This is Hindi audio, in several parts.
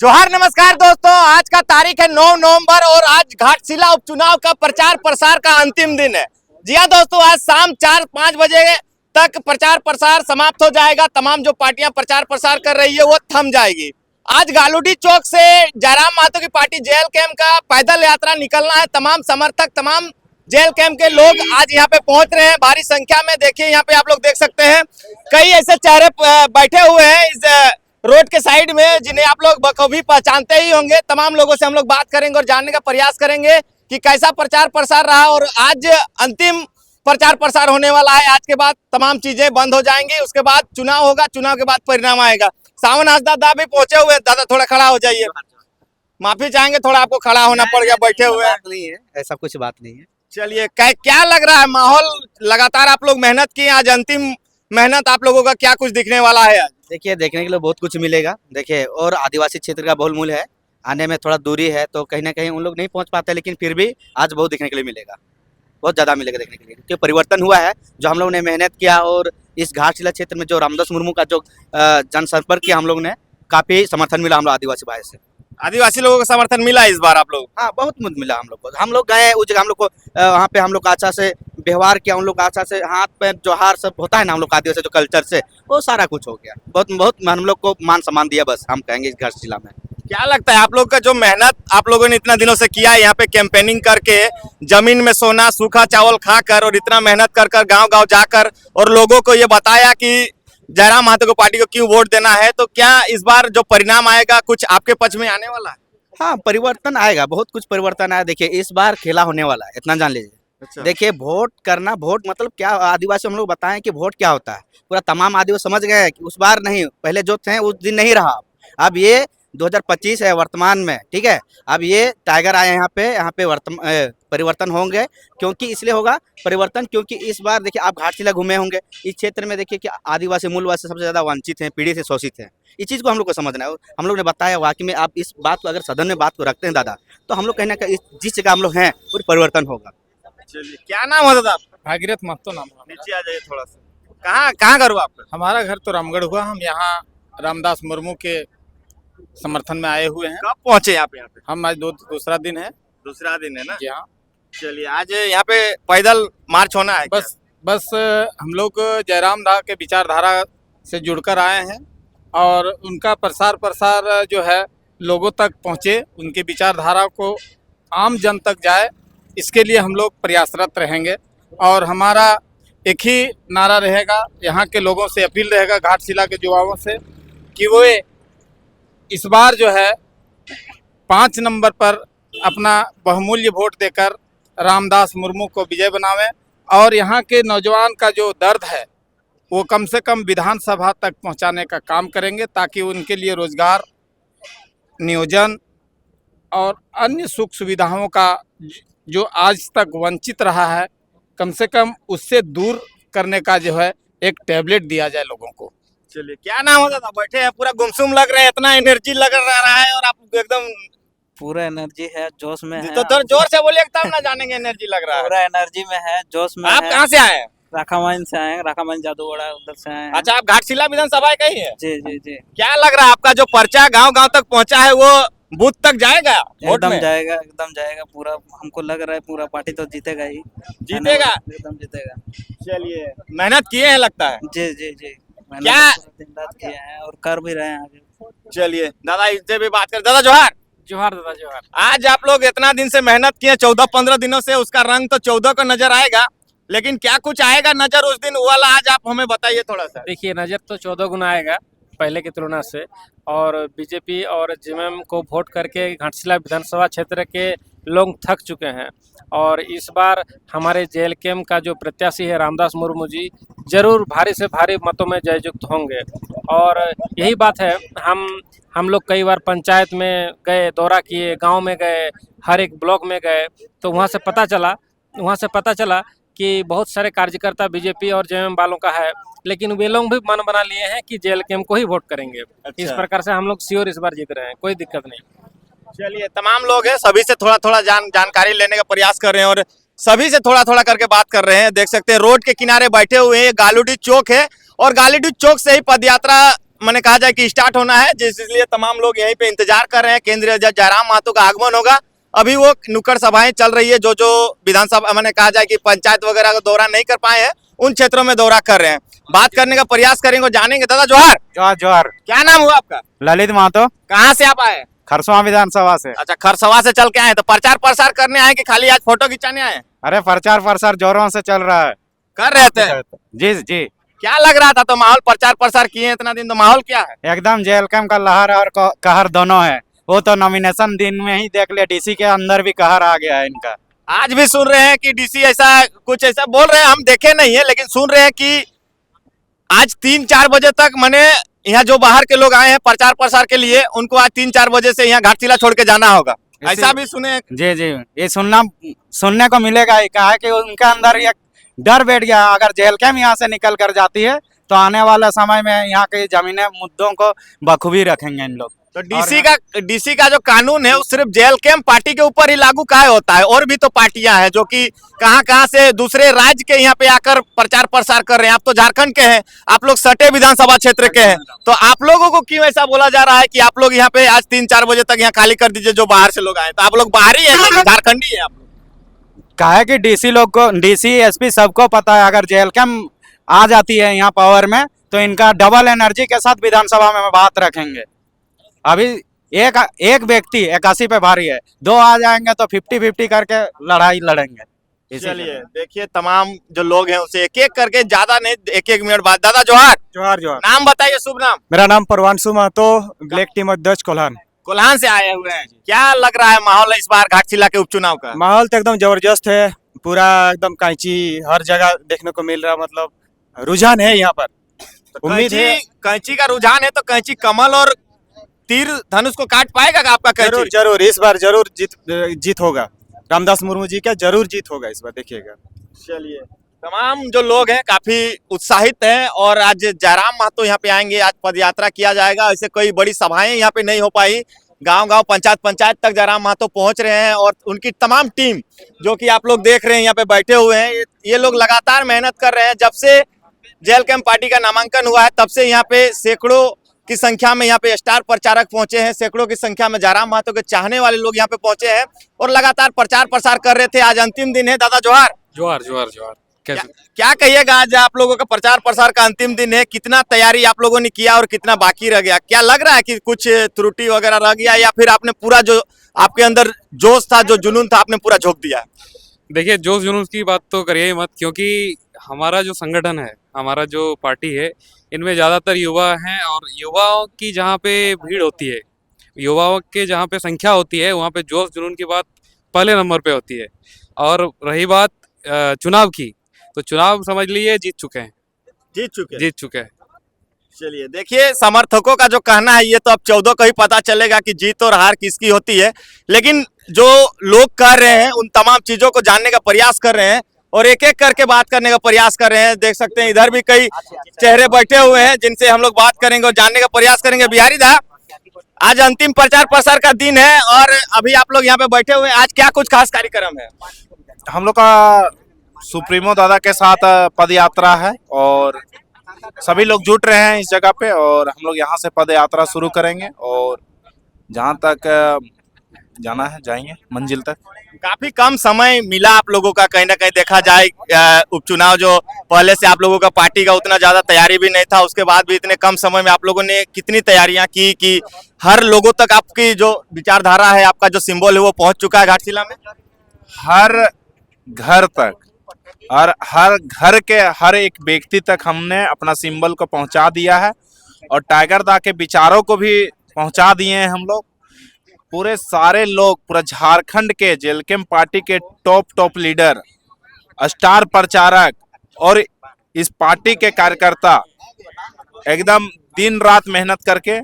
जोहार नमस्कार दोस्तों, आज का तारीख है 9 नवंबर और आज घाटशिला उपचुनाव का प्रचार प्रसार का अंतिम दिन है। जी हाँ दोस्तों, आज शाम 4-5 बजे तक प्रचार प्रसार समाप्त हो जाएगा। तमाम जो पार्टियां प्रचार प्रसार कर रही है वो थम जाएगी। आज गालूडी चौक से जयराम महतो की पार्टी जेल कैंप का पैदल यात्रा निकलना है। तमाम समर्थक, तमाम जेल कैंप के लोग आज यहाँ पे पहुंच रहे हैं भारी संख्या में। देखिए यहाँ पे आप लोग देख सकते हैं कई ऐसे चेहरे बैठे हुए हैं इस रोड के साइड में जिन्हें आप लोग बखूबी पहचानते ही होंगे। तमाम लोगों से हम लोग बात करेंगे और जानने का प्रयास करेंगे कि कैसा प्रचार प्रसार रहा और आज अंतिम प्रचार प्रसार होने वाला है। आज के बाद तमाम चीजें बंद हो जाएंगी, उसके बाद चुनाव होगा, चुनाव के बाद परिणाम आएगा। सावन दादा भी पहुंचे हुए। दादा थोड़ा खड़ा हो जाइए, माफी चाहेंगे, थोड़ा आपको खड़ा होना पड़ गया, बैठे हुए हैं। नहीं है, ऐसा कुछ बात नहीं है। चलिए, क्या लग रहा है माहौल? लगातार आप लोग मेहनत किए, आज अंतिम मेहनत आप लोगों का क्या कुछ दिखने वाला है? देखिए, देखने के लिए बहुत कुछ मिलेगा। देखिए, और आदिवासी क्षेत्र का बहुमूल्य है, आने में थोड़ा दूरी है तो कहीं ना कहीं उन लोग नहीं पहुंच पाते, लेकिन फिर भी आज बहुत देखने के लिए मिलेगा, बहुत ज़्यादा मिलेगा देखने के लिए, क्योंकि परिवर्तन हुआ है। जो हम लोग ने मेहनत किया और इस घाटशिला क्षेत्र में जो रामदास मुर्मू का जो जनसंपर्क किया, हम लोग ने काफ़ी समर्थन मिला हम लोग आदिवासी भाई से। आदिवासी लोगों का समर्थन मिला इस बार आप लोग? हाँ, बहुत मिला हम लोग को। हम लोग गए उस जगह, हम लोग को वहाँ पे हम लोग अच्छा से व्यवहार किया, उन लोग अच्छा से हाथ पैर जोहार सब होता है ना हम लोग आदिवासी जो कल्चर से, वो सारा कुछ हो गया। बहुत हम लोग को मान सम्मान दिया, बस हम कहेंगे इस घाटशिला में। क्या लगता है आप लोग का जो मेहनत आप लोगों ने इतना दिनों से किया है यहाँ पे कैंपेनिंग करके, जमीन में सोना सूखा चावल खाकर और इतना मेहनत कर कर गाँव गाँव जाकर और लोगों को ये बताया कि जयराम महतो को पार्टी को क्यों वोट देना है, तो क्या इस बार जो परिणाम आएगा कुछ आपके पक्ष में आने वाला है? हाँ, परिवर्तन आएगा, बहुत कुछ परिवर्तन आया। देखिए, इस बार खेला होने वाला है, इतना जान लीजिए। अच्छा। देखिए, वोट करना, वोट मतलब क्या, आदिवासी हम लोग बताएं कि वोट क्या होता है। पूरा तमाम आदिवासी समझ गए हैं कि उस बार नहीं, पहले जो थे उस दिन नहीं रहा। अब ये 2025 है वर्तमान में, ठीक है। अब ये टाइगर आए यहाँ पे परिवर्तन होंगे। क्योंकि इसलिए होगा परिवर्तन क्योंकि इस बार देखिए, आप घाटशिला घूमे होंगे, इस क्षेत्र में देखिए कि आदिवासी मूलवासी सबसे ज़्यादा वंचित हैं, पीढ़ी से शोषित हैं। इस चीज़ को हम लोग को समझना है। हम लोग ने बताया वाकई में, आप इस बात को अगर सदन में बात को रखते हैं दादा, तो हम लोग कहीं ना कहीं जिस जगह हम लोग हैं वो परिवर्तन होगा। चलिए, क्या नाम है दादा? भागीरथ महतो नाम है। नीचे आ जाइए थोड़ा सा। कहाँ घर हुआ आपका? हमारा घर तो रामगढ़ हुआ। हम यहाँ रामदास मुर्मू के समर्थन में आए हुए हैं। कब पहुंचे यहाँ पे? हम आज दूसरा दिन है। दूसरा दिन है ना? जी हाँ। चलिए, आज यहाँ पे पैदल मार्च होना है? बस हम लोग जयराम दा के विचारधारा से जुड़कर आए हैं और उनका प्रसार जो है लोगों तक पहुँचे, उनकी विचारधारा को आम जन तक जाए, इसके लिए हम लोग प्रयासरत रहेंगे। और हमारा एक ही नारा रहेगा, यहाँ के लोगों से अपील रहेगा, घाटशिला के युवाओं से, कि वो इस बार जो है 5 नंबर पर अपना बहुमूल्य वोट देकर रामदास मुर्मू को विजय बनावें। और यहाँ के नौजवान का जो दर्द है वो कम से कम विधानसभा तक पहुँचाने का काम करेंगे, ताकि उनके लिए रोजगार, नियोजन और अन्य सुख सुविधाओं का जो आज तक वंचित रहा है, कम से कम उससे दूर करने का जो है एक टैबलेट दिया जाए लोगों को। चलिए, क्या नाम होता था? बैठे हैं, पूरा गुमसुम लग रहे हैं, इतना एनर्जी लग रहा है और आप एकदम पूरा एनर्जी है, जोश में है। तो थोड़ा जोर से बोलिए तब ना जानेंगे एनर्जी लग रहा है। पूरा एनर्जी में है, जोश में आप है। कहाँ से आए हैं? राखामाइन से आए हैं, राखामाइन जादूगोड़ा उधर से आए हैं। अच्छा, आप घाटशिला विधानसभा का ही है? जी जी जी, क्या लग रहा है आपका जो पर्चा गांव गांव तक पहुंचा है वो बूथ तक जाएगा? वोट एकदम में जाएगा, एकदम जाएगा। पूरा हमको लग रहा है पूरा पार्टी तो जीतेगा ही। जीतेगा? एकदम जीतेगा। चलिए, मेहनत किए हैं लगता है। जी जी जी, मैंने क्या? तो पूरा दिन रात किए हैं और कर भी रहे हैं आगे। चलिए, दादा इससे भी बात कर। दादा जोहार। जोहार दादा जोहार। आज आप लोग इतना दिन से मेहनत किए, 14-15 दिनों से, उसका रंग तो 14 को नजर आएगा, लेकिन क्या कुछ आएगा नजर उस दिन वाला? आज आप हमें बताइए थोड़ा सा। देखिए, नज़र तो 14 गुना आएगा पहले की तुलना से। और बीजेपी और जेएमएम को वोट करके घाटशिला विधानसभा क्षेत्र के लोग थक चुके हैं। और इस बार हमारे जेल कैंप का जो प्रत्याशी है रामदास मुर्मू जी, जरूर भारी से भारी मतों में जययुक्त होंगे। और यही बात है, हम लोग कई बार पंचायत में गए, दौरा किए, गांव में गए, हर एक ब्लॉक में गए, तो वहां से पता चला कि बहुत सारे कार्यकर्ता बीजेपी और जेएमएम वालों का है, लेकिन वे लोग भी मन बना लिए हैं कि जेल कैंप को ही वोट करेंगे। अच्छा। इस प्रकार से हम लोग श्योर इस बार जीत रहे हैं, कोई दिक्कत नहीं। चलिए, तमाम लोग हैं, सभी से थोड़ा थोड़ा जानकारी लेने का प्रयास कर रहे हैं और सभी से थोड़ा थोड़ा करके बात कर रहे हैं। देख सकते हैं रोड के किनारे बैठे हुए हैं, गालूडी चौक है और गालूडी चौक से ही पदयात्रा मैंने कहा जाए कि स्टार्ट होना है, इसलिए तमाम लोग यहीं पे इंतजार कर रहे हैं। केंद्रीय जज जयराम महतो का आगमन होगा। अभी वो नुक्कड़ सभाएं चल रही है, जो जो विधानसभा मैंने कहा जाए कि पंचायत वगैरह का दौरा नहीं कर पाए हैं, उन क्षेत्रों में दौरा कर रहे हैं। बात करने का प्रयास करेंगे और जानेंगे। दादा जोहार। जोहार जोहार। क्या नाम हुआ आपका? ललित महतो, कहाँ से आप आए? खरसवा विधानसभा से। अच्छा, खरसवा से चल के आए। तो प्रचार प्रसार करने आए कि खाली आज फोटो खिंचाने आए? अरे प्रचार प्रसार जोरों से चल रहा है। कर रहे थे? जी जी, क्या लग रहा था? तो माहौल, प्रचार प्रसार किए हैं इतना दिन, तो माहौल क्या है? एकदम जेल कैम्प का लहर और कहर दोनों है। वो तो नॉमिनेशन दिन में ही देख लिया, डीसी के अंदर भी कहर आ गया है इनका। आज भी सुन रहे हैं कि डीसी ऐसा कुछ ऐसा बोल रहे हैं, हम देखे नहीं है लेकिन सुन रहे हैं कि आज 3-4 बजे तक मैंने यहाँ जो बाहर के लोग आए हैं प्रचार प्रसार के लिए, उनको आज 3-4 बजे से यहाँ घाटशिला छोड़ के जाना होगा, ऐसा भी सुने। जी जी, ये सुनने को मिलेगा ही। कहा है कि उनका अंदर एक डर बैठ गया, अगर जेल कैम्प यहाँ से निकल कर जाती है तो आने वाले समय में यहाँ के जमीने मुद्दों को बखूबी रखेंगे इन लोग। तो डीसी का जो कानून है वो सिर्फ जेल कैम्प पार्टी के ऊपर ही लागू काहे होता है? और भी तो पार्टियां हैं जो कि कहां से दूसरे राज्य के यहाँ पे आकर प्रचार प्रसार कर रहे हैं। आप तो झारखंड के हैं, आप लोग सटे विधानसभा क्षेत्र के हैं, तो आप लोगों को क्यों ऐसा बोला जा रहा है कि आप लोग यहाँ पे आज 3-4 बजे तक यहाँ खाली कर दीजिए जो बाहर से लोग आए? तो आप लोग बाहरी है, झारखंडी है आप लोग? कहा है कि डीसी लोग को, डीसी एसपी सबको पता है, अगर जेल कैम्प आ जाती है यहाँ पावर में तो इनका डबल एनर्जी के साथ विधानसभा में बात रखेंगे। अभी एक व्यक्ति 81 पे भारी है, 2 आ जाएंगे तो 50-50 करके लड़ाई लड़ेंगे। चलिए देखिए, तमाम जो लोग हैं उसे एक एक करके, ज्यादा नहीं, 1-1 मिनट बाद। दादा जोहार। जोहार जोहार। नाम बताइए, शुभ नाम। मेरा नाम परवांशु महतो, ब्लैक टीम अध्यक्ष कोल्हान। कोल्हान से आए हुए हैं। क्या लग रहा है माहौल इस बार घाटशिला के उपचुनाव का? माहौल तो एकदम जबरदस्त है, पूरा एकदम कैंची हर जगह देखने को मिल रहा, मतलब रुझान है यहाँ पर। तो उम्मीद है कैंची का रुझान है, तो कैंची कमल और तीर धनुष को काट पाएगा आपका कैंची? जरूर जरूर, इस बार जरूर जीत होगा। रामदास मुर्मू जी का जरूर जीत होगा इस बार, देखिएगा। चलिए, तमाम जो लोग हैं काफी उत्साहित हैं और आज जयराम महतो यहाँ पे आएंगे, आज पद यात्रा किया जाएगा। ऐसे कोई बड़ी सभाएं यहाँ पे नहीं हो पाई, गांव-गांव, पंचायत तक जयराम महतो पहुंच रहे हैं और उनकी तमाम टीम जो कि आप लोग देख रहे हैं यहाँ पे बैठे हुए हैं, ये लोग लगातार मेहनत कर रहे हैं। जब से जेल कैम्प पार्टी का नामांकन हुआ है तब से यहाँ पे सैकड़ों की संख्या में यहाँ पे स्टार प्रचारक पहुंचे हैं, सैकड़ों की संख्या में जयराम महतो के चाहने वाले लोग यहाँ पे पहुंचे हैं और लगातार प्रचार प्रसार कर रहे थे। आज अंतिम दिन है। दादा जोहार। जोहार जोहार जोहार। क्या कहिएगा, आज आप लोगों का प्रचार प्रसार का अंतिम दिन है, कितना तैयारी आप लोगों ने किया और कितना बाकी रह गया? क्या लग रहा है कि कुछ त्रुटि वगैरह रह गया या फिर आपने पूरा जो आपके अंदर जोश था, जो जुनून था, आपने पूरा झोंक दिया? देखिए, जोश जुनून की बात तो करिए ही मत, क्योंकि हमारा जो संगठन है, हमारा जो पार्टी है, इनमें ज़्यादातर युवा हैं और युवाओं की जहाँ पे भीड़ होती है, युवाओं के जहाँ पे संख्या होती है, वहाँ पे जोश जुनून की बात पहले नंबर पे होती है। और रही बात चुनाव की, तो चुनाव समझ लीजिए जीत चुके हैं। जीत चुके हैं। चलिए देखिए, समर्थकों का जो कहना है ये तो अब 14 को ही पता चलेगा कि जीत और हार किसकी होती है, लेकिन जो लोग कर रहे हैं उन तमाम चीजों को जानने का प्रयास कर रहे हैं और एक एक करके बात करने का प्रयास कर रहे हैं। देख सकते हैं इधर भी कई चेहरे बैठे हुए हैं जिनसे हम लोग बात करेंगे और जानने का प्रयास करेंगे। बिहारी दा, आज अंतिम प्रचार प्रसार का दिन है और अभी आप लोग यहाँ पे बैठे हुए हैं, आज क्या कुछ खास कार्यक्रम है? हम लोग का सुप्रीमो दादा के साथ पद यात्रा है और सभी लोग जुट रहे हैं इस जगह पे और हम लोग यहाँ से पद यात्रा शुरू करेंगे और जहाँ तक जाना है जाएंगे मंजिल तक। काफी कम समय मिला आप लोगों का, कहीं ना कहीं देखा जाए उपचुनाव जो पहले से आप लोगों का पार्टी का उतना ज्यादा तैयारी भी नहीं था, उसके बाद भी इतने कम समय में आप लोगों ने कितनी तैयारियां की कि हर लोगों तक आपकी जो विचारधारा है, आपका जो सिंबल है वो पहुंच चुका है घाटशिला में? हर घर तक और हर घर के हर एक व्यक्ति तक हमने अपना सिंबल को पहुंचा दिया है और टाइगर दा के विचारों को भी पहुंचा दिए हैं हम लोग। पूरे सारे लोग, पूरा झारखंड के जेल कैम्प पार्टी के टॉप लीडर, स्टार प्रचारक और इस पार्टी के कार्यकर्ता एकदम दिन रात मेहनत करके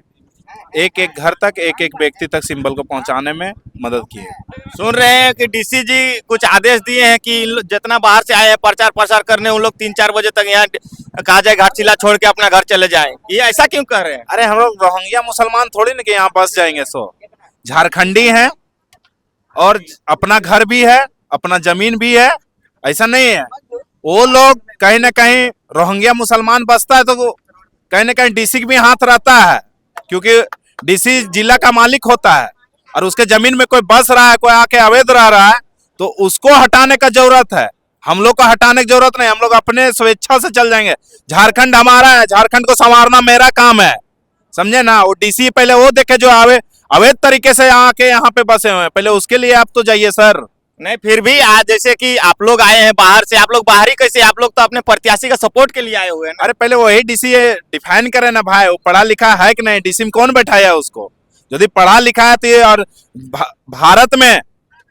एक एक घर तक, एक एक व्यक्ति तक सिंबल को पहुंचाने में मदद की है। सुन रहे हैं कि डीसी जी कुछ आदेश दिए हैं कि जितना बाहर से आए हैं प्रचार प्रसार करने, उन लोग 3-4 बजे तक यहाँ कहा जाए घाटशिला छोड़ के अपना घर चले जाएं। ये ऐसा क्यों कह रहे हैं? अरे हम लोग रोहिंग्या मुसलमान थोड़ी ना कि यहाँ बस जाएंगे, सो झारखंडी हैं और अपना घर भी है, अपना जमीन भी है, ऐसा नहीं है। वो लोग कहीं ना कहीं रोहिंग्या मुसलमान बसता है तो कहीं ना कहीं डीसी का भी हाथ रहता है, क्योंकि डीसी जिला का मालिक होता है और उसके जमीन में कोई बस रहा है, कोई आके अवैध रह रहा है, तो उसको हटाने का जरूरत है। हम लोग को हटाने की जरूरत नहीं, हम लोग अपने स्वेच्छा से चल जाएंगे। झारखंड हमारा है, झारखंड को संवारना मेरा काम है, समझे ना। वो डीसी पहले वो देखे जो अवैध तरीके से आके यहाँ पे बसे हुए हैं, पहले उसके लिए आप तो जाइए सर। नहीं फिर भी आज जैसे कि आप लोग आए हैं बाहर से, आप लोग बाहरी कैसे, आप लोग तो अपने प्रत्याशी का सपोर्ट के लिए आए हुए हैं ना। अरे पहले वही डीसी डिफाइन करे ना भाई, वो पढ़ा लिखा है कि नहीं, डीसी में कौन बैठाया उसको। यदि पढ़ा लिखा है तो ये, और भारत में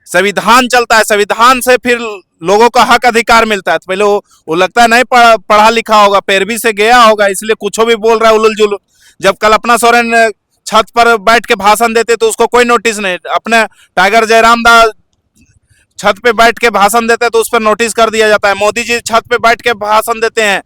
संविधान चलता है, संविधान से फिर लोगों का हक अधिकार मिलता है। तो पहले वो लगता है नहीं पढ़ा लिखा होगा, पैरवी से गया होगा, इसलिए कुछ भी बोल रहा है उलझुल जुलूल। जब कल्पना सोरेन छत पर बैठ के भाषण देते तो उसको कोई नोटिस नहीं, अपने टाइगर जयराम दा छत पे बैठ के भाषण देते तो उस पर नोटिस कर दिया जाता है। मोदी जी छत पे बैठ के भाषण देते हैं,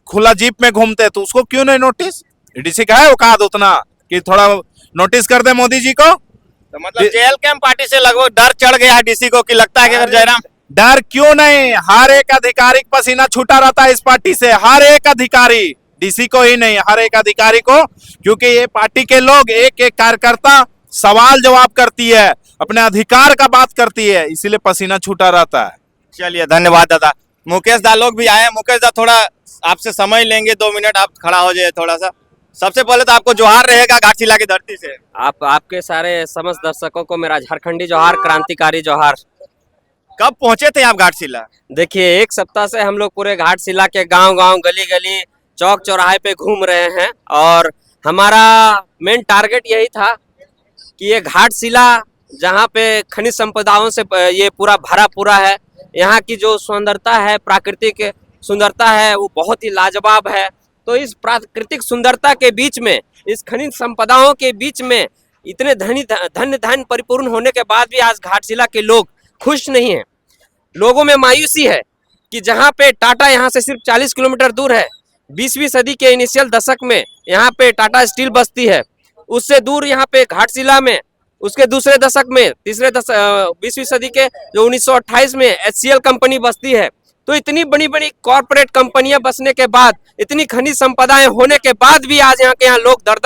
खुला जीप में घूमते हैं, तो उसको क्यों नहीं नोटिस। डीसी का है औकात उतना कि थोड़ा नोटिस कर दे मोदी जी को। तो मतलब जेल कैंप पार्टी से लगभग डर चढ़ गया है डीसी को, कि लगता है कि अगर जयराम। डर क्यों नहीं, हर एक अधिकारी का पसीना छूटा रहता है इस पार्टी से, हर एक अधिकारी, डीसी को ही नहीं, हर एक अधिकारी को, क्योंकि ये पार्टी के लोग, एक एक कार्यकर्ता सवाल जवाब करती है, अपने अधिकार का बात करती है, इसीलिए पसीना छूटा रहता है। चलिए धन्यवाद दादा। मुकेश दा लोग भी आए हैं। मुकेश दा थोड़ा आपसे समय लेंगे, 2 मिनट आप खड़ा हो जाइए थोड़ा सा। सबसे पहले तो आपको जोहार रहेगा घाटशिला की धरती से। आपके सारे समस्त दर्शकों को मेरा झारखंडी जोहार, क्रांतिकारी जोहार। कब पहुंचे थे आप घाटशिला? देखिए 1 सप्ताह से हम लोग पूरे घाटशिला के गांव-गांव, गली-गली, चौक चौराहे पे घूम रहे हैं और हमारा मेन टारगेट यही था कि ये घाटशिला जहाँ पे खनिज संपदाओं से ये पूरा भरा पूरा है, यहाँ की जो सुंदरता है, प्राकृतिक सुंदरता है, वो बहुत ही लाजवाब है। तो इस प्राकृतिक सुंदरता के बीच में, इस खनिज संपदाओं के बीच में इतने धन परिपूर्ण होने के बाद भी आज घाटशिला के लोग खुश नहीं हैं। लोगों में मायूसी है कि जहाँ पे टाटा यहाँ से सिर्फ 40 किलोमीटर दूर है, 20वीं सदी के इनिशियल दशक में यहाँ पे टाटा स्टील बसती है, उससे दूर यहाँ पे घाटशिला में उसके दूसरे दशक में 20वीं सदी के जो 1928 में HCL कंपनी बसती है। तो इतनी बड़ी बड़ी कॉरपोरेट कंपनियां बसने के बाद, इतनी खनिज संपदाएं होने के बाद भी आज यहाँ लोग दर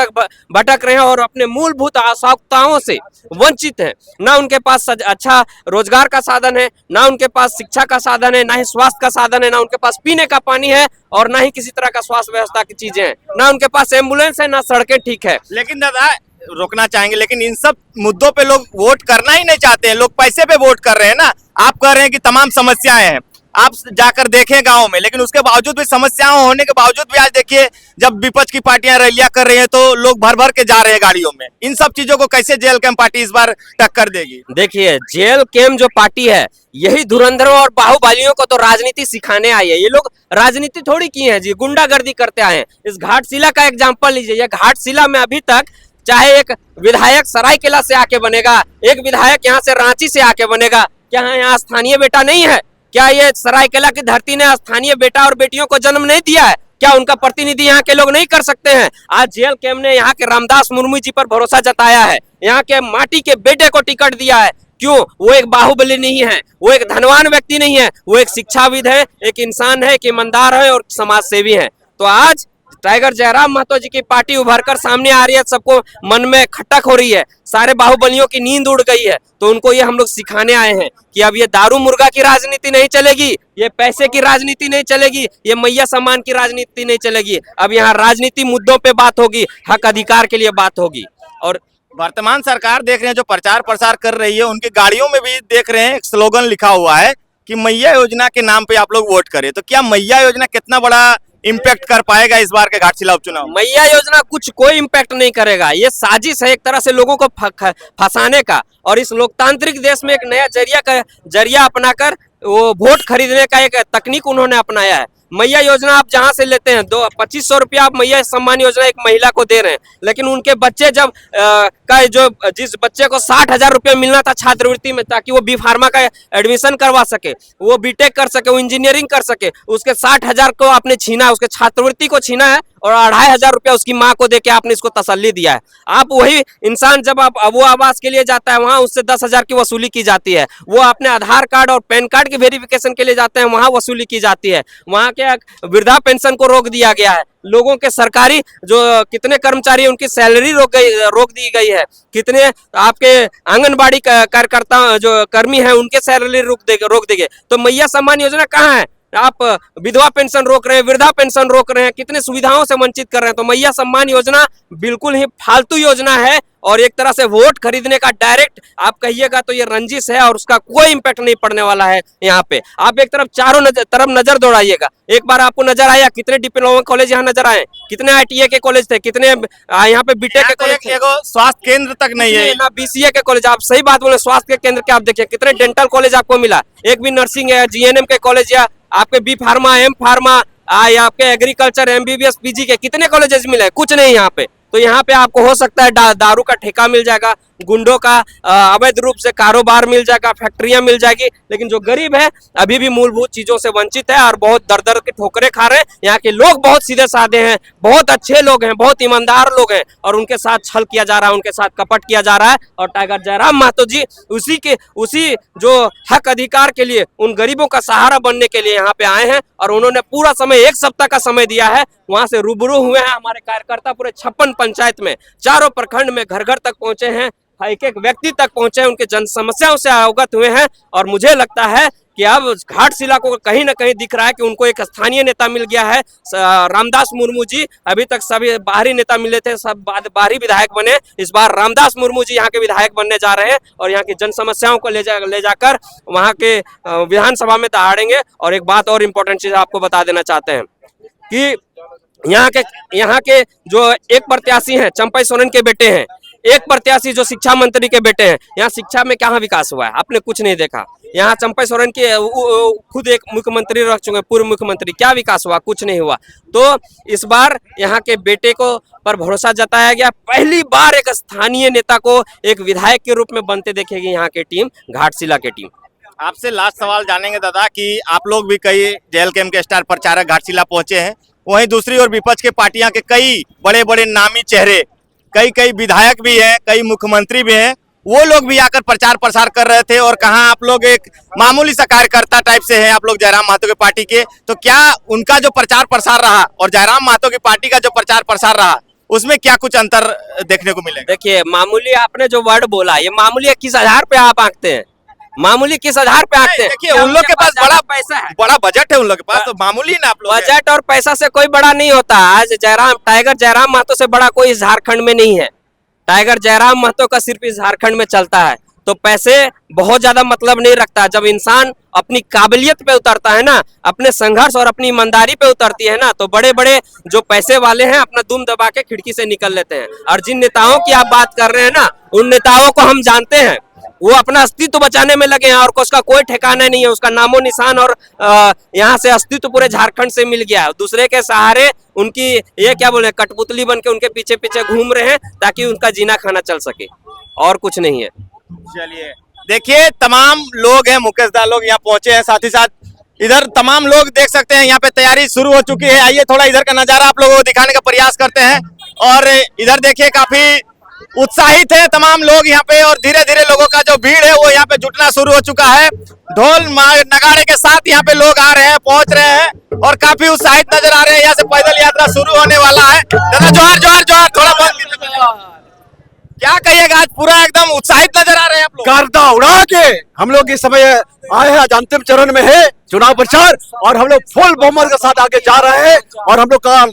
भटक रहे हैं और अपने मूलभूत आवश्यकताओं से वंचित हैं। ना उनके पास अच्छा रोजगार का साधन है, ना उनके पास शिक्षा का साधन है, ना ही स्वास्थ्य का साधन है, ना उनके पास पीने का पानी है और ना ही किसी तरह का स्वास्थ्य व्यवस्था की चीजें हैं, ना उनके पास एम्बुलेंस है, ना सड़कें ठीक है। लेकिन दादा रोकना चाहेंगे, लेकिन इन सब मुद्दों पे लोग वोट करना ही नहीं चाहते हैं, लोग पैसे पे वोट कर रहे हैं ना। आप कह रहे हैं कि तमाम समस्याएं हैं, आप जाकर देखें गांव में, लेकिन उसके बावजूद भी, समस्याओं होने के बावजूद भी आज देखिए जब विपक्ष की पार्टियां रैलियां कर रही हैं तो लोग भर भर के जा रहे हैं गाड़ियों में। इन सब चीजों को कैसे जेल कैंप पार्टी इस बार टक्कर देगी? देखिए जेल कैंप जो पार्टी है, यही धुरंधरों और बाहुबलियों को तो राजनीति सिखाने आई है। ये लोग राजनीति थोड़ी की है जी, गुंडागर्दी करते आए हैं। इस घाटशिला का एग्जाम्पल लीजिए, ये घाटशिला में अभी तक चाहे एक विधायक सरायकेला से आके बनेगा, एक विधायक यहाँ से रांची से आके बनेगा, क्या यहाँ स्थानीय बेटा नहीं है? क्या ये सरायकेला की धरती ने स्थानीय बेटा और बेटियों को जन्म नहीं दिया है? क्या उनका प्रतिनिधि यहाँ के लोग नहीं कर सकते हैं? आज जेल कैंप ने यहाँ के रामदास मुर्मू जी पर भरोसा जताया है, यहाँ के माटी के बेटे को टिकट दिया है। क्यों? वो एक बाहुबली नहीं है, वो एक धनवान व्यक्ति नहीं है, वो एक शिक्षाविद है, एक इंसान है, एक ईमानदार है और समाज सेवी है। तो आज टाइगर जयराम महतो जी की पार्टी उभर कर सामने आ रही है, सबको मन में खटक हो रही है, सारे बाहुबलियों की नींद उड़ गई है। तो उनको ये हम लोग सिखाने आए हैं कि अब ये दारू मुर्गा की राजनीति नहीं चलेगी, ये पैसे की राजनीति नहीं चलेगी, ये मैया सम्मान की राजनीति नहीं चलेगी। अब यहाँ राजनीति मुद्दों पे बात होगी, हक अधिकार के लिए बात होगी। और वर्तमान सरकार देख रहे हैं जो प्रचार प्रसार कर रही है, उनकी गाड़ियों में भी देख रहे हैं एक स्लोगन लिखा हुआ है कि मैया योजना के नाम पे आप लोग वोट करें। तो क्या मैया योजना कितना बड़ा इम्पैक्ट कर पाएगा इस बार के घाटशिला उपचुनाव? मैया योजना कुछ कोई इम्पैक्ट नहीं करेगा, ये साजिश है एक तरह से लोगों को फंसाने का। और इस लोकतांत्रिक देश में एक नया जरिया अपनाकर वो वोट खरीदने का एक तकनीक उन्होंने अपनाया है। मैया योजना आप जहां से लेते हैं 2500 रुपया आप मैया सम्मान योजना एक महिला को दे रहे हैं, लेकिन उनके बच्चे जब जिस बच्चे को 60,000 रुपया मिलना था छात्रवृत्ति में, ताकि वो B.Pharma का एडमिशन करवा सके, वो B.Tech कर सके, वो इंजीनियरिंग कर सके, उसके 60,000 को आपने छीना, उसके छात्रवृत्ति को छीना है और 2,500 रुपया उसकी माँ को देके आपने इसको तसल्ली दिया है। आप वही इंसान जब आप वो आवास के लिए जाता है, वहाँ उससे 10,000 की वसूली की जाती है। वो अपने आधार कार्ड और पैन कार्ड की वेरिफिकेशन के लिए जाते हैं, वहाँ वसूली की जाती है। वहाँ के वृद्धा पेंशन को रोक दिया गया है, लोगों के सरकारी जो कितने कर्मचारी हैं उनकी सैलरी रोक दी गई है, कितने आपके आंगनबाड़ी कार्यकर्ता जो कर्मी हैं उनके सैलरी रोक देंगे। तो मैया सम्मान योजना कहाँ है? आप विधवा पेंशन रोक रहे हैं, वृद्धा पेंशन रोक रहे हैं, कितने सुविधाओं से वंचित कर रहे हैं। तो मैया सम्मान योजना बिल्कुल ही फालतू योजना है और एक तरह से वोट खरीदने का डायरेक्ट आप कहिएगा तो ये रंजिश है और उसका कोई इम्पैक्ट नहीं पड़ने वाला है यहाँ पे। आप एक तरफ चारों तरफ नजर दौड़ाइएगा, एक बार आपको नजर आया कितने डिप्लोमा कॉलेज यहाँ नजर आए, कितने ITA के कॉलेज थे, कितने यहाँ पे बीटेक के कॉलेज थे, स्वास्थ्य केंद्र तक नहीं है ना BCA के कॉलेज। आप सही बात बोले, स्वास्थ्य के केंद्र के आप देखिए कितने डेंटल कॉलेज आपको मिला, एक भी नर्सिंग है, GNM के कॉलेज या आपके B फार्मा, M फार्मा या आपके एग्रीकल्चर MBBS PG के कितने कॉलेजेस मिले? कुछ नहीं यहाँ पे। तो यहाँ पे आपको हो सकता है दारू का ठेका मिल जाएगा, गुंडों का अवैध रूप से कारोबार मिल जाएगा, फैक्ट्रियां मिल जाएगी, लेकिन जो गरीब है अभी भी मूलभूत चीजों से वंचित है और बहुत दर दर के ठोकरे खा रहे हैं। यहाँ के लोग बहुत सीधे साधे हैं, बहुत अच्छे लोग हैं, बहुत ईमानदार लोग हैं और उनके साथ छल किया जा रहा है, उनके साथ कपट किया जा रहा है। और टाइगर जयराम महतो जी उसी जो हक अधिकार के लिए, उन गरीबों का सहारा बनने के लिए यहाँ पे आए हैं और उन्होंने पूरा समय 1 सप्ताह का समय दिया है। वहां से रूबरू हुए हैं हमारे कार्यकर्ता, पूरे 56 पंचायत में, चारों प्रखंड में घर घर तक पहुंचे हैं, एक एक व्यक्ति तक पहुंचे हैं, उनके जन समस्याओं से अवगत हुए हैं। और मुझे लगता है कि अब घाटशिला को कहीं ना कहीं दिख रहा है कि उनको एक स्थानीय नेता मिल गया है। रामदास मुर्मू जी, अभी तक सभी बाहरी नेता मिले थे, सब बाहरी विधायक बने, इस बार रामदास मुर्मू जी यहाँ के विधायक बनने जा रहे हैं और यहाँ की जन समस्याओं को ले जाकर वहाँ के विधानसभा में दहाड़ेंगे। और एक बात और इम्पोर्टेंट चीज आपको बता देना चाहते हैं कि यहाँ के जो एक प्रत्याशी हैं, चंपई सोरेन के बेटे हैं, एक प्रत्याशी जो शिक्षा मंत्री के बेटे हैं, यहाँ शिक्षा में कहाँ विकास हुआ है? आपने कुछ नहीं देखा। यहाँ चंपई सोरेन के खुद एक मुख्यमंत्री रह चुके हैं, पूर्व मुख्यमंत्री, क्या विकास हुआ? कुछ नहीं हुआ। तो इस बार यहाँ के बेटे को पर भरोसा जताया गया, पहली बार एक स्थानीय नेता को एक विधायक के रूप में बनते देखेगी यहाँ की टीम, घाटशिला की टीम। आपसे लास्ट सवाल जानेंगे दादा कि आप लोग भी कई JLKM के स्टार प्रचारक घाटशिला पहुंचे हैं, वहीं दूसरी ओर विपक्ष के पार्टियां के कई बड़े बड़े नामी चेहरे, कई विधायक भी हैं, कई मुख्यमंत्री भी हैं, वो लोग भी आकर प्रचार प्रसार कर रहे थे। और कहाँ आप लोग एक मामूली सा कार्यकर्ता टाइप से हैं आप लोग जयराम महतो की पार्टी के, तो क्या उनका जो प्रचार प्रसार रहा और जयराम महतो की पार्टी का जो प्रचार प्रसार रहा उसमें क्या कुछ अंतर देखने को मिलेगा? देखिए, मामूली आपने जो वर्ड बोला, ये मामूली किस आधार पे आप आंकते हैं? मामूली किस आधार पे आते हैं? देखिए, उन लोग के पास बड़ा पैसा है, बड़ा बजट है उन लोग के पास, तो मामूली ना आप लोग। बजट और पैसा से कोई बड़ा नहीं होता। आज टाइगर जयराम महतो से बड़ा कोई इस झारखंड में नहीं है। टाइगर जयराम महतो का सिर्फ इस झारखंड में चलता है। तो पैसे बहुत ज्यादा मतलब नहीं रखता। जब इंसान अपनी काबिलियत पे उतरता है ना, अपने संघर्ष और अपनी ईमानदारी पे उतरती है ना, तो बड़े बड़े जो पैसे वाले हैं अपना दुम दबा के खिड़की से निकल लेते हैं। और जिन नेताओं की आप बात कर रहे हैं ना, उन नेताओं को हम जानते हैं, वो अपना अस्तित्व बचाने में लगे हैं और उसका कोई ठिकाना नहीं है, उसका नामो निशान और यहाँ से अस्तित्व पूरे झारखंड से मिल गया है। दूसरे के सहारे उनकी ये क्या बोले, कठपुतली बन के उनके पीछे पीछे घूम रहे हैं ताकि उनका जीना खाना चल सके, और कुछ नहीं है। चलिए, देखिए तमाम लोग हैं, मुकेश दा लोग यहाँ पहुंचे हैं, साथ ही साथ इधर तमाम लोग देख सकते हैं यहाँ पे तैयारी शुरू हो चुकी है। आइए थोड़ा इधर का नजारा आप लोगों को दिखाने का प्रयास करते हैं। और इधर देखिए काफी उत्साहित है तमाम लोग यहाँ पे, और धीरे धीरे लोगों का जो भीड़ है वो यहाँ पे जुटना शुरू हो चुका है। ढोल नगाड़े के साथ यहाँ पे लोग आ रहे हैं, पहुंच रहे हैं और काफी उत्साहित नजर आ रहे हैं। यहाँ से पैदल यात्रा शुरू होने वाला है। दादा जोहार जोहार जोहार, थोड़ा बहुत क्या कहिएगा? आज पूरा एकदम उत्साहित नजर आ रहे हैं आप लोग। गर्दा उड़ा के हम लोग इस समय आए हैं, आज अंतिम चरण में है चुनाव प्रचार, और हम लोग फुल बहुमत के साथ आगे जा रहे हैं। और हम लोग का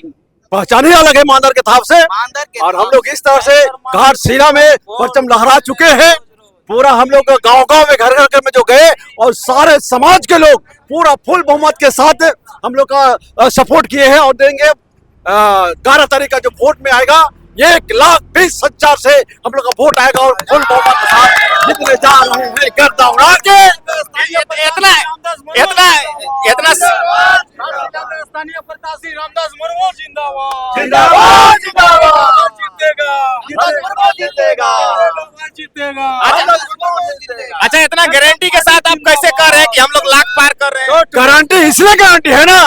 पहचान ही अलग है मांदर के थाप से, और हम लोग इस तरह से घाटशिला में परचम लहरा चुके हैं। पूरा हम लोग गांव-गांव में घर घर में जो गए और सारे समाज के लोग पूरा फुल बहुमत के साथ हम लोग का सपोर्ट किए हैं और देंगे। 11 तारीख का जो वोट में आएगा, 1,20,000 से हम लोग का वोट आएगा और फुल बहुमत के साथ जितने जा रहे हैं गर्दा उड़ा के। इतना स्थानीय प्रत्याशी रामदास मुर्मू जिंदाबाद जिंदाबाद जिंदाबाद जीतेगा। अच्छा, इतना गारंटी के साथ आप कैसे कर रहे हैं कि हम लोग लाख पार कर रहे हैं? गारंटी इसलिए गारंटी है ना,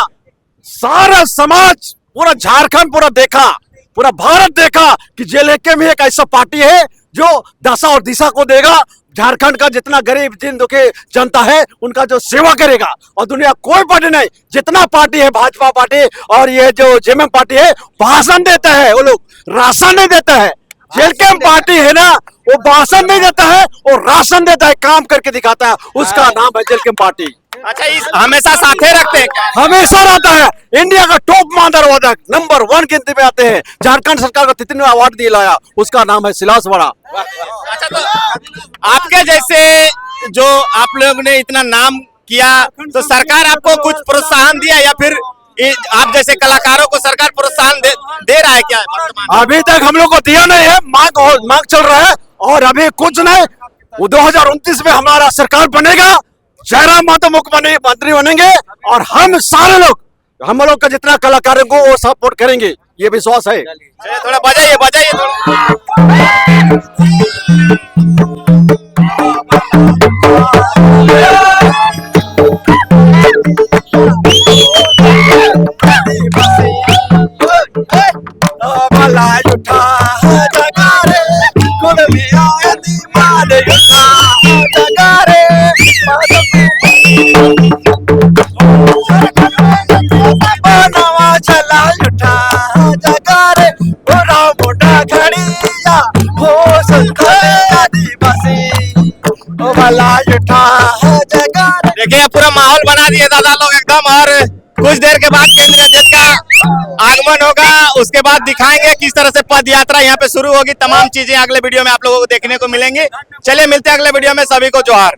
सारा समाज पूरा झारखंड पूरा देखा पूरा भारत देखा कि जेएलके में एक ऐसा पार्टी है जो दशा और दिशा को देगा। झारखंड का जितना गरीब जिन दुखी जनता है उनका जो सेवा करेगा, और दुनिया कोई पार्टी नहीं, जितना पार्टी है भाजपा पार्टी और ये जो जेएमएम पार्टी है भाषण देता है, वो लोग राशन नहीं देता है। जेएलके पार्टी है ना, वो भाषण नहीं देता है, वो राशन देता है, काम करके दिखाता है, उसका नाम है जेएलके पार्टी। अच्छा, इस हमेशा साथे रखते हैं क्या? हमेशा रहता है, इंडिया का टॉप मानदवादक नंबर 1 गिनती में आते हैं। झारखंड सरकार को 3 अवार्ड दिलाया, उसका नाम है सिलास बड़ा। अच्छा, तो आपके जैसे जो आप लोग ने इतना नाम किया, तो सरकार आपको कुछ प्रोत्साहन दिया या फिर आप जैसे कलाकारों को सरकार प्रोत्साहन दे रहा है क्या वर्तमान? अभी तक हम लोग को दिया नहीं है, मांग चल रहा है, और अभी कुछ नहीं। वो 2029 में हमारा सरकार बनेगा, जयराम मातो मुख्यमंत्री बनेंगे, और हम सारे लोग, हम लोग का जितना कलाकारों को वो सपोर्ट करेंगे, ये विश्वास है। चलिए थोड़ा बजाइए देखिए पूरा माहौल बना दिए दादा लोग एकदम, और कुछ देर के बाद केंद्रीय अध्यक्ष का आगमन होगा, उसके बाद दिखाएंगे किस तरह से पद यात्रा यहाँ पे शुरू होगी। तमाम चीजें अगले वीडियो में आप लोगों को देखने को मिलेंगी। चलिए मिलते हैं अगले वीडियो में, सभी को जोहार।